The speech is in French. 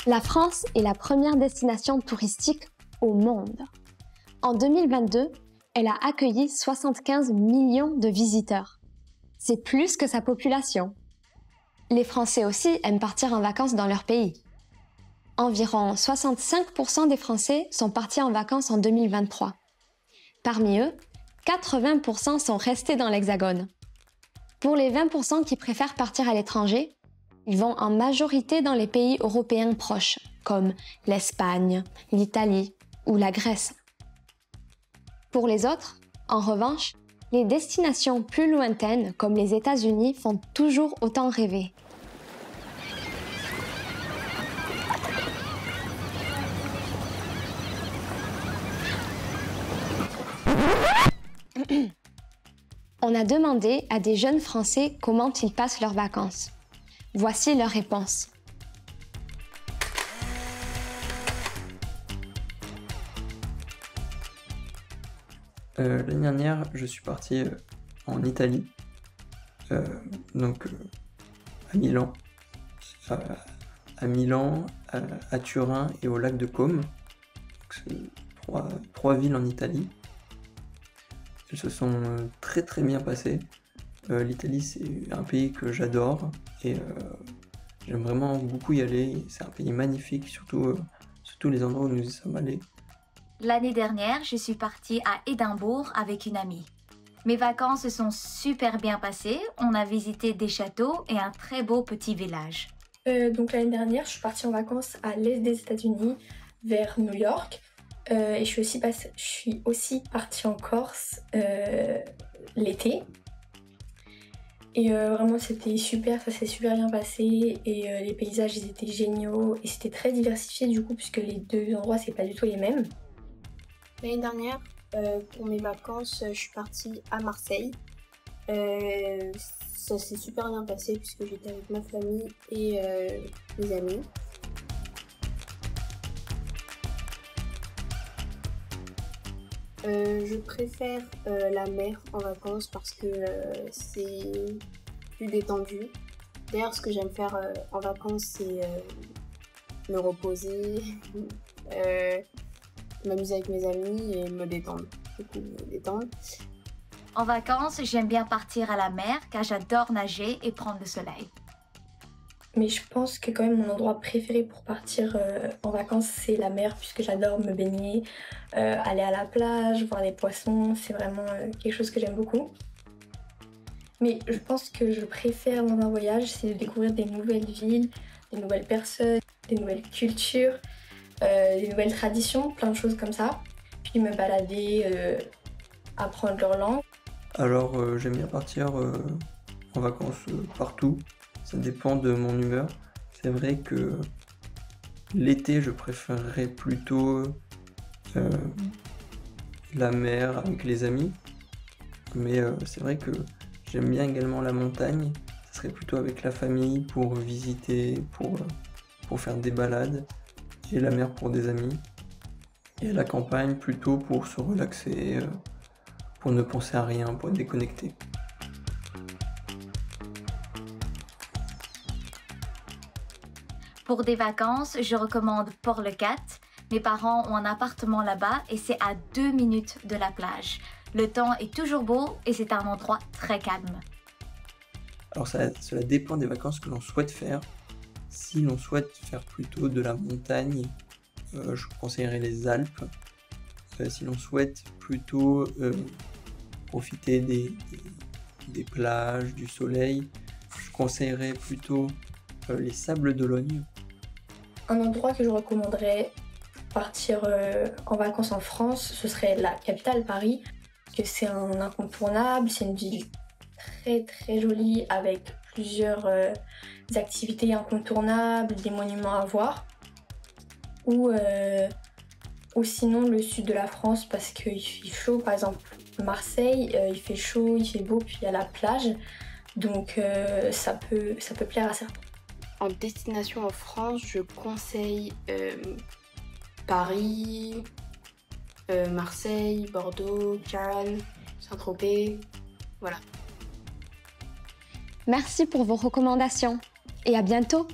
La France est la première destination touristique au monde. En 2022, elle a accueilli 75 millions de visiteurs. C'est plus que sa population. Les Français aussi aiment partir en vacances dans leur pays. Environ 65% des Français sont partis en vacances en 2023. Parmi eux, 80% sont restés dans l'Hexagone. Pour les 20% qui préfèrent partir à l'étranger, ils vont en majorité dans les pays européens proches, comme l'Espagne, l'Italie ou la Grèce. Pour les autres, en revanche, les destinations plus lointaines, comme les États-Unis, font toujours autant rêver. On a demandé à des jeunes Français comment ils passent leurs vacances. Voici leurs réponses. L'année dernière, je suis parti en Italie, à Milan, à Turin et au lac de Côme. C'est trois villes en Italie. Elles se sont très très bien passées. L'Italie, c'est un pays que j'adore et j'aime vraiment beaucoup y aller. C'est un pays magnifique, surtout les endroits où nous y sommes allés. L'année dernière, je suis partie à Édimbourg avec une amie. Mes vacances se sont super bien passées. On a visité des châteaux et un très beau petit village. Donc l'année dernière, je suis partie en vacances à l'est des États-Unis, vers New York. Et je suis aussi partie en Corse l'été. Et vraiment c'était super, ça s'est super bien passé et les paysages ils étaient géniaux et c'était très diversifié du coup puisque les deux endroits c'est pas du tout les mêmes. L'année dernière, pour mes vacances, je suis partie à Marseille. Ça s'est super bien passé puisque j'étais avec ma famille et mes amis. Je préfère la mer en vacances parce que c'est plus détendu. D'ailleurs, ce que j'aime faire en vacances, c'est me reposer, m'amuser avec mes amis et me détendre. En vacances, j'aime bien partir à la mer car j'adore nager et prendre le soleil. Mais je pense que quand même mon endroit préféré pour partir en vacances c'est la mer puisque j'adore me baigner, aller à la plage, voir les poissons, c'est vraiment quelque chose que j'aime beaucoup. Mais je pense que je préfère dans un voyage c'est de découvrir des nouvelles villes, des nouvelles personnes, des nouvelles cultures, des nouvelles traditions, plein de choses comme ça. Puis me balader, apprendre leur langue. Alors j'aime bien partir en vacances partout. Ça dépend de mon humeur. C'est vrai que l'été, je préférerais plutôt la mer avec les amis. Mais c'est vrai que j'aime bien également la montagne. Ça serait plutôt avec la famille pour visiter, pour faire des balades. Et la mer pour des amis. Et la campagne plutôt pour se relaxer, pour ne penser à rien, pour être déconnecté. Pour des vacances, je recommande Port-le-Cat. Mes parents ont un appartement là-bas et c'est à 2 minutes de la plage. Le temps est toujours beau et c'est un endroit très calme. Alors cela dépend des vacances que l'on souhaite faire. Si l'on souhaite faire plutôt de la montagne, je conseillerais les Alpes. Si l'on souhaite plutôt profiter des plages, du soleil, je conseillerais plutôt les Sables d'Olonne. Un endroit que je recommanderais pour partir en vacances en France, ce serait la capitale, Paris. Parce que c'est un incontournable, c'est une ville très très jolie avec plusieurs activités incontournables, des monuments à voir. Ou sinon le sud de la France parce qu'il fait chaud, par exemple Marseille, il fait chaud, il fait beau, puis il y a la plage. Donc ça peut plaire à certains. En destination en France, je conseille Paris, Marseille, Bordeaux, Cannes, Saint-Tropez, voilà. Merci pour vos recommandations et à bientôt!